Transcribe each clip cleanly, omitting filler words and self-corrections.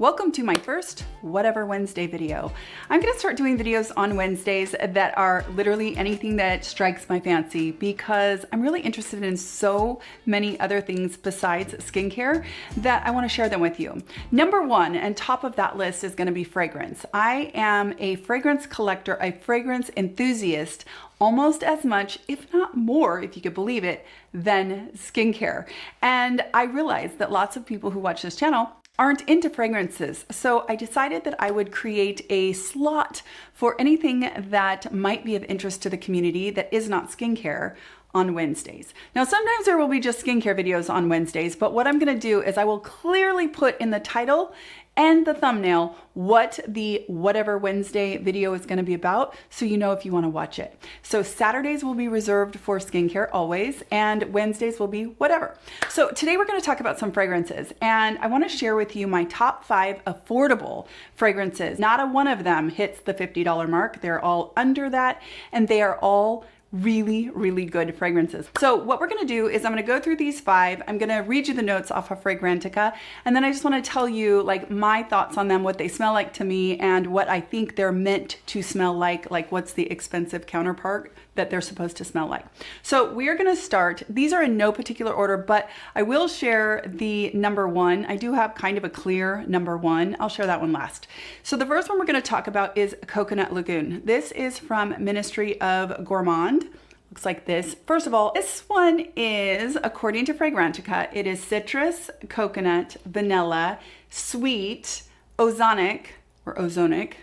Welcome to my first Whatever Wednesday video. I'm gonna start doing videos on Wednesdays that are literally anything that strikes my fancy because I'm really interested in so many other things besides skincare that I wanna share them with you. Number one, and top of that list is gonna be fragrance. I am a fragrance collector, a fragrance enthusiast, almost as much, if not more, if you could believe it, than skincare. And I realized that lots of people who watch this channel aren't into fragrances. So I decided that I would create a slot for anything that might be of interest to the community that is not skincare on Wednesdays. Now, sometimes there will be just skincare videos on Wednesdays, but what I'm gonna do is I will clearly put in the title and the thumbnail what the Whatever Wednesday video is gonna be about, so you know if you wanna watch it. So Saturdays will be reserved for skincare always, and Wednesdays will be whatever. So today we're gonna talk about some fragrances, and I wanna share with you my top 5 affordable fragrances. Not a one of them hits the $50 mark. They're all under that, and they are all really, really good fragrances. So what we're gonna do is I'm gonna go through these 5. I'm gonna read you the notes off of Fragrantica, and then I just wanna tell you like my thoughts on them, what they smell like to me, and what I think they're meant to smell like what's the expensive counterpart that they're supposed to smell like. So we're gonna start, these are in no particular order, but I will share the number 1. I do have kind of a clear number 1. I'll share that one last. So the first one we're gonna talk about is Coconut Lagoon. This is from Ministry of Gourmand. Looks like this. First of all, this one is, according to Fragrantica, it is citrus, coconut, vanilla, sweet, ozonic, or ozonic,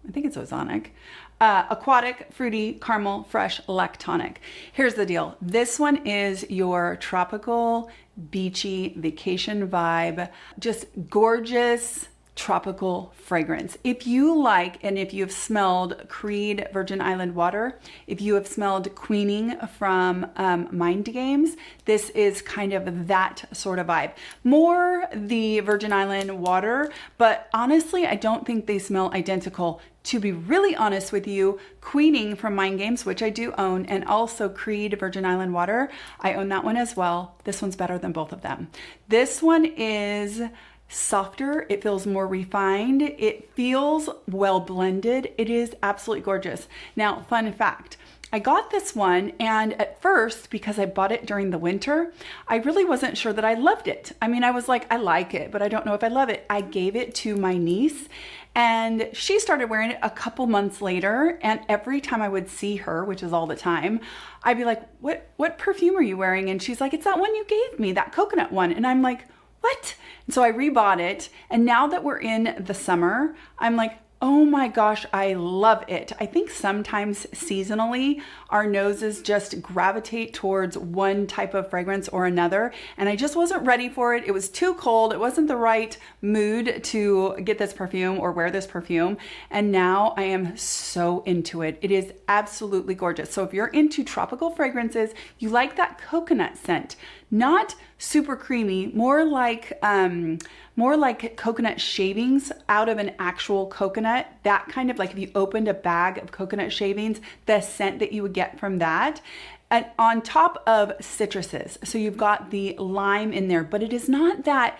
I think it's ozonic, aquatic, fruity, caramel, fresh, lactonic. Here's the deal. This one is your tropical, beachy, vacation vibe, just gorgeous, tropical fragrance. If you like, and if you've smelled Creed Virgin Island water, if you have smelled Queening from Mind Games, this is kind of that sort of vibe. More the Virgin Island water, but honestly, I don't think they smell identical. To be really honest with you, Queening from Mind Games, which I do own, and also Creed Virgin Island water, I own that one as well. This one's better than both of them. This one is softer, it feels more refined, it feels well blended, it is absolutely gorgeous. Now, fun fact, I got this one, and at first, because I bought it during the winter, I really wasn't sure that I loved it. I mean, I was like, I like it, but I don't know if I love it. I gave it to my niece, and she started wearing it a couple months later, and every time I would see her, which is all the time, I'd be like, what perfume are you wearing? And she's like, it's that one you gave me, that coconut one. And I'm like, what? And so I rebought it, and now that we're in the summer, I'm like, oh my gosh, I love it. I think sometimes seasonally, our noses just gravitate towards one type of fragrance or another, and I just wasn't ready for it. It was too cold. It wasn't the right mood to get this perfume or wear this perfume, and now I am so into it. It is absolutely gorgeous. So if you're into tropical fragrances, you like that coconut scent, not super creamy, more like coconut shavings out of an actual coconut, that kind of like if you opened a bag of coconut shavings, the scent that you would get from that. And on top of citruses. So you've got the lime in there, but it's not that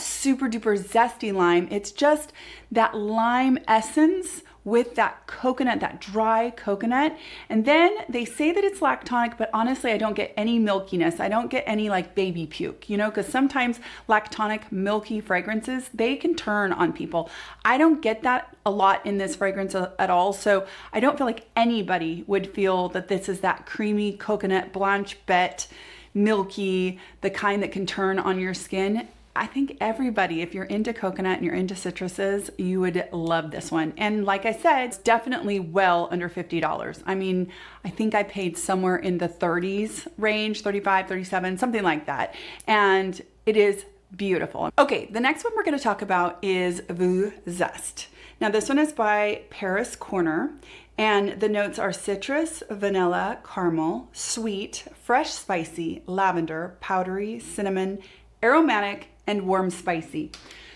super duper zesty lime. It's just that lime essence with that coconut, that dry coconut. And then they say that it's lactonic, but honestly, I don't get any milkiness. I don't get any like baby puke, you know, because sometimes lactonic milky fragrances, they can turn on people. I don't get that a lot in this fragrance at all. So I don't feel like anybody would feel that this is that creamy coconut, blanche bête, milky, the kind that can turn on your skin. I think everybody, if you're into coconut and you're into citruses, you would love this one. And like I said, it's definitely well under $50. I mean, I think I paid somewhere in the 30s range, 35, 37, something like that. And it is beautiful. Okay, the next one we're gonna talk about is Vous Zest. Now this one is by Paris Corner, and the notes are citrus, vanilla, caramel, sweet, fresh spicy, lavender, powdery, cinnamon, aromatic, and warm spicy.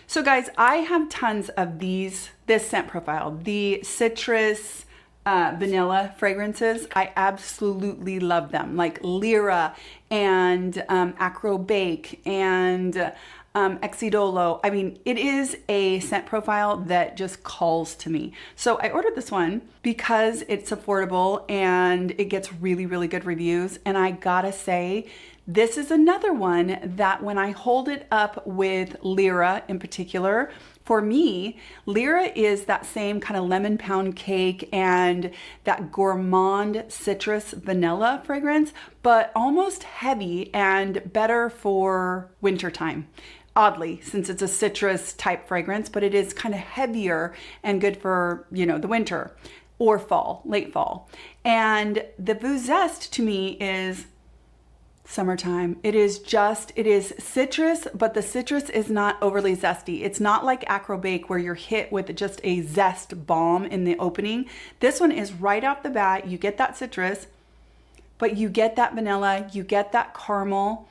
So guys, I have tons of this scent profile, the citrus, vanilla fragrances. I absolutely love them, like Lyra and Acro Bake and Exidolo. I mean, it is a scent profile that just calls to me. So I ordered this one because it's affordable and it gets really, really good reviews. And I gotta say, this is another one that when I hold it up with Lyra in particular, for me, Lyra is that same kind of lemon pound cake and that gourmand citrus vanilla fragrance, but almost heavy and better for wintertime. Oddly, since it's a citrus type fragrance, but it is kind of heavier and good for, you know, the winter or fall, late fall. And the Zest to me is summertime. It is citrus, but the citrus is not overly zesty. It's not like Acrobake where you're hit with just a zest bomb in the opening. This one is right off the bat. You get that citrus, but you get that vanilla, you get that caramel.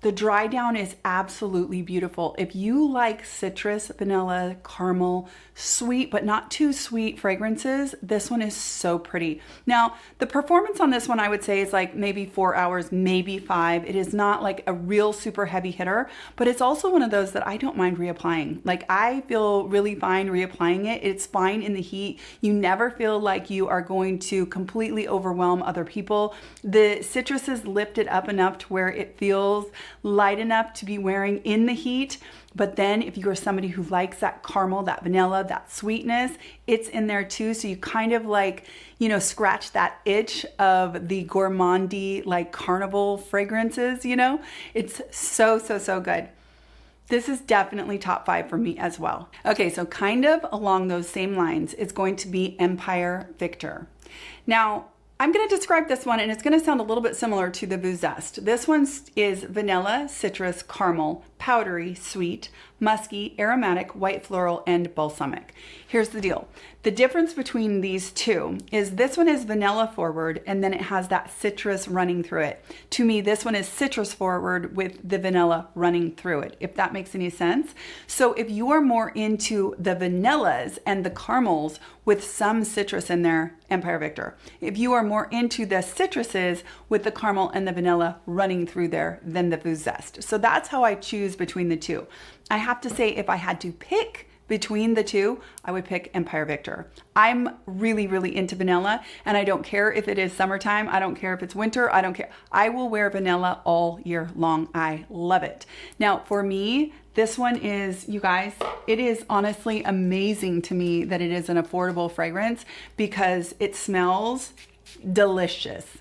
The dry down is absolutely beautiful. If you like citrus, vanilla, caramel, sweet, but not too sweet fragrances, this one is so pretty. Now, the performance on this one, I would say is like maybe 4 hours, maybe 5. It is not like a real super heavy hitter, but it's also one of those that I don't mind reapplying. Like I feel really fine reapplying it. It's fine in the heat. You never feel like you are going to completely overwhelm other people. The citrus is lifted up enough to where it feels light enough to be wearing in the heat. But then if you are somebody who likes that caramel, that vanilla, that sweetness, it's in there too. So you kind of like, you know, scratch that itch of the gourmandy, like carnival fragrances, you know? It's so, so, so good. This is definitely top 5 for me as well. Okay, so kind of along those same lines is going to be Empire Victor. Now, I'm going to describe this one and it's going to sound a little bit similar to the Zest. This one is vanilla, citrus, caramel, powdery, sweet, musky, aromatic, white floral, and balsamic. Here's the deal. The difference between these two is this one is vanilla forward and then it has that citrus running through it. To me, this one is citrus forward with the vanilla running through it, if that makes any sense. So if you are more into the vanillas and the caramels with some citrus in there, Empire Victor. If you are more into the citruses with the caramel and the vanilla running through there, then the Zest. So that's how I choose between the two. I have to say, if I had to pick between the two, I would pick Empire Victor. I'm really, really into vanilla and I don't care if it is summertime. I don't care if it's winter. I don't care. I will wear vanilla all year long. I love it. Now for me, this one is, you guys, it is honestly amazing to me that it is an affordable fragrance because it smells delicious.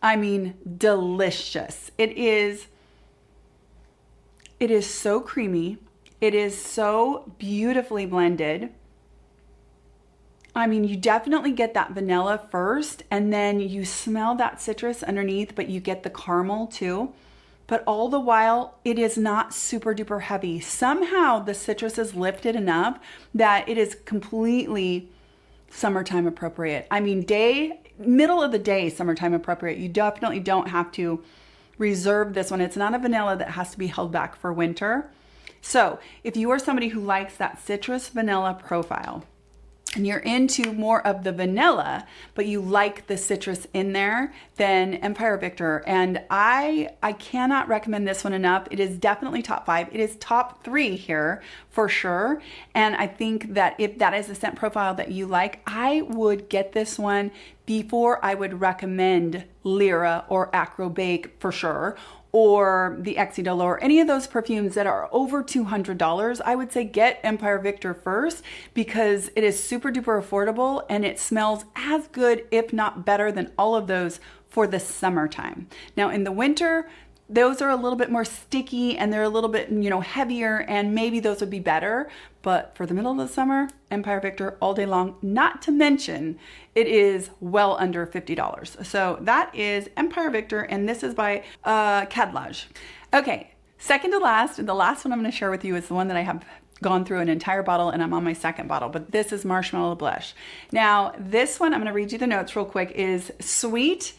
I mean, delicious. It is so creamy. It is so beautifully blended. I mean, you definitely get that vanilla first and then you smell that citrus underneath, but you get the caramel too. But all the while, it is not super duper heavy. Somehow the citrus is lifted enough that it is completely summertime appropriate. I mean, middle of the day, summertime appropriate. You definitely don't have to reserve this one. It's not a vanilla that has to be held back for winter. So if you are somebody who likes that citrus vanilla profile and you're into more of the vanilla, but you like the citrus in there, then Empire Victor. And I cannot recommend this one enough. It is definitely top 5. It is top 3 here for sure. And I think that if that is a scent profile that you like, I would get this one before I would recommend Lyra or Acrobake for sure, or the Exidolo or any of those perfumes that are over $200, I would say get Empire Victor first because it is super duper affordable and it smells as good, if not better than all of those for the summertime. Now in the winter, those are a little bit more sticky and they're a little bit, you know, heavier and maybe those would be better. But for the middle of the summer, Empire Victor all day long, not to mention it is well under $50. So that is Empire Victor and this is by Cadlage. Okay, second to last, and the last one I'm going to share with you is the one that I have gone through an entire bottle and I'm on my second bottle, but this is Marshmallow Blush. Now this one, I'm going to read you the notes real quick, is sweet,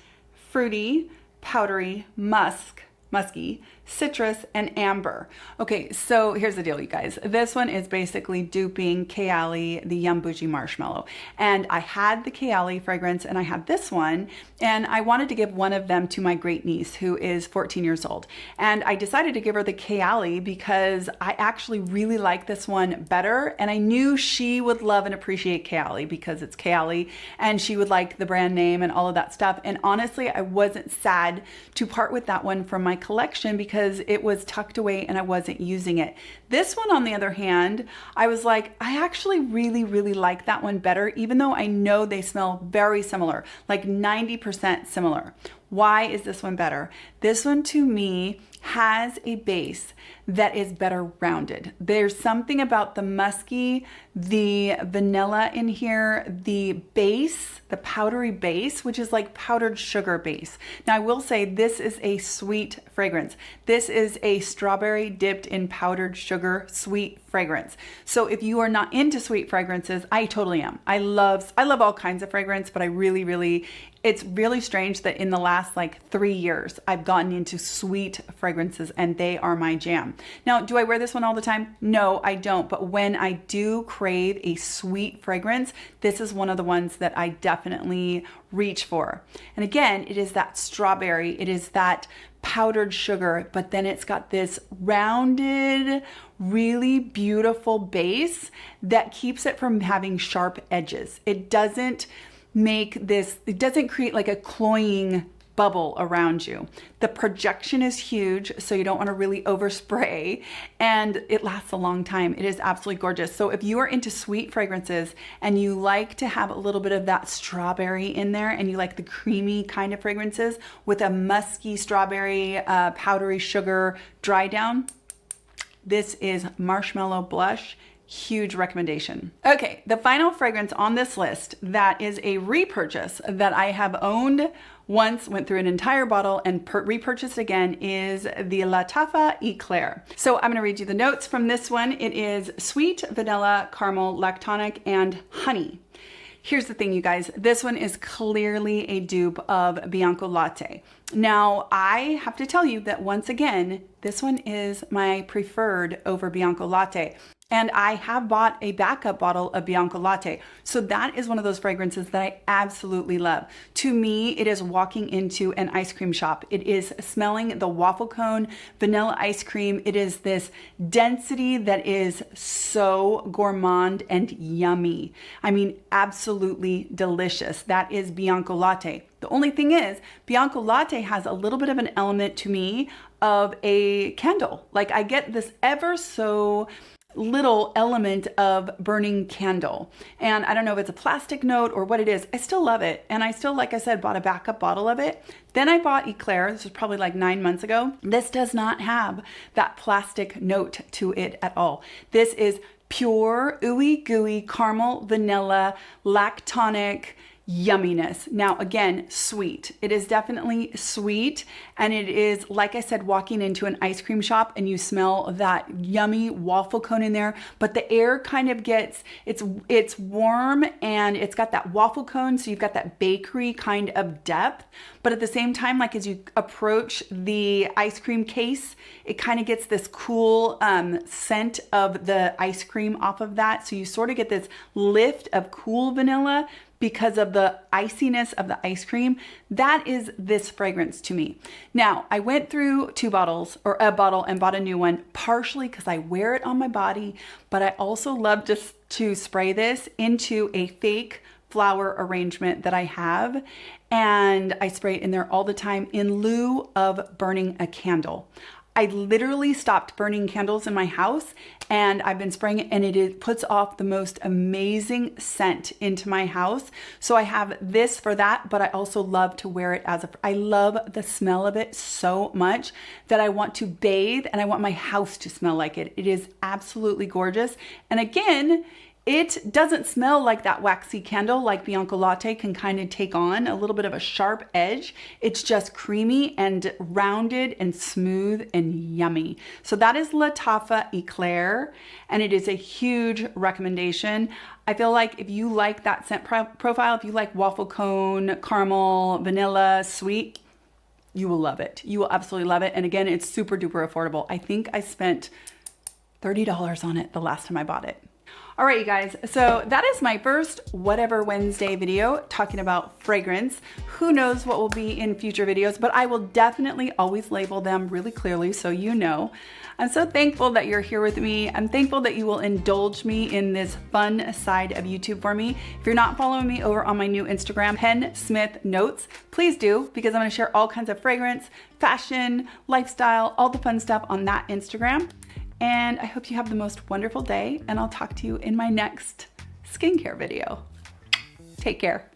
fruity, powdery, musky, citrus, and amber. Okay, so here's the deal, you guys. This one is basically duping Kayali, the Yum Bougie Marshmallow. And I had the Kayali fragrance and I had this one, and I wanted to give one of them to my great niece who is 14 years old. And I decided to give her the Kayali because I actually really like this one better, and I knew she would love and appreciate Kayali because it's Kayali and she would like the brand name and all of that stuff. And honestly, I wasn't sad to part with that one from my collection because it was tucked away and I wasn't using it. This one, on the other hand, I was like, I actually really like that one better, even though I know they smell very similar, like 90% similar. Why is this one better? This one to me has a base that is better rounded. There's something about the musky, the vanilla in here, the base, the powdery base, which is like powdered sugar base. Now I will say this is a sweet fragrance. This is a strawberry dipped in powdered sugar sweet fragrance. So if you are not into sweet fragrances, I totally am. I love all kinds of fragrance, but I really, it's really strange that in the last like 3 years, I've gotten into sweet fragrances and they are my jam. Now, do I wear this one all the time? No, I don't. But when I do crave a sweet fragrance, this is one of the ones that I definitely reach for. And again, it is that strawberry, it is that powdered sugar, but then it's got this rounded, really beautiful base that keeps it from having sharp edges. It doesn't create like a cloying bubble around you. The projection is huge, so you don't want to really overspray, and it lasts a long time. It is absolutely gorgeous. So if you are into sweet fragrances and you like to have a little bit of that strawberry in there, and you like the creamy kind of fragrances with a musky strawberry, powdery sugar dry down, this is Marshmallow Blush. Huge recommendation. Okay, the final fragrance on this list that is a repurchase that I have owned once, went through an entire bottle and repurchased again, is the Latafa Eclair. So I'm going to read you the notes from this one. It is sweet, vanilla, caramel, lactonic, and honey. Here's the thing, you guys. This one is clearly a dupe of Bianco Latte. Now, I have to tell you that once again, this one is my preferred over Bianco Latte. And I have bought a backup bottle of Bianco Latte. So that is one of those fragrances that I absolutely love. To me, it is walking into an ice cream shop. It is smelling the waffle cone, vanilla ice cream. It is this density that is so gourmand and yummy. I mean, absolutely delicious. That is Bianco Latte. The only thing is, Bianco Latte has a little bit of an element to me of a candle. Like I get this ever so little element of burning candle. And I don't know if it's a plastic note or what it is. I still love it. And I still, like I said, bought a backup bottle of it. Then I bought Eclair. This was probably like 9 months ago. This does not have that plastic note to it at all. This is pure ooey gooey caramel, vanilla, lactonic yumminess. Now again, sweet. It is definitely sweet, and it is, like I said, walking into an ice cream shop and you smell that yummy waffle cone in there, but the air kind of gets, it's warm and it's got that waffle cone, so you've got that bakery kind of depth, but at the same time, like as you approach the ice cream case, it kind of gets this cool scent of the ice cream off of that, so you sort of get this lift of cool vanilla because of the iciness of the ice cream. That is this fragrance to me. Now, I went through 2 bottles or a bottle and bought a new one, partially because I wear it on my body, but I also love just to spray this into a fake flower arrangement that I have, and I spray it in there all the time in lieu of burning a candle. I literally stopped burning candles in my house, and I've been spraying it, and it puts off the most amazing scent into my house. So I have this for that, but I also love to wear it I love the smell of it so much that I want to bathe and I want my house to smell like it. It is absolutely gorgeous. And again, it doesn't smell like that waxy candle like Bianco Latte can kind of take on, a little bit of a sharp edge. It's just creamy and rounded and smooth and yummy. So that is Latafa Eclair, and it is a huge recommendation. I feel like if you like that scent profile, if you like waffle cone, caramel, vanilla, sweet, you will love it. You will absolutely love it. And again, it's super duper affordable. I think I spent $30 on it the last time I bought it. All right, you guys, so that is my first Whatever Wednesday video talking about fragrance. Who knows what will be in future videos, but I will definitely always label them really clearly so you know. I'm so thankful that you're here with me. I'm thankful that you will indulge me in this fun side of YouTube for me. If you're not following me over on my new Instagram, PENN.SMITH.NOTES, please do, because I'm gonna share all kinds of fragrance, fashion, lifestyle, all the fun stuff on that Instagram. And I hope you have the most wonderful day, and I'll talk to you in my next skincare video. Take care.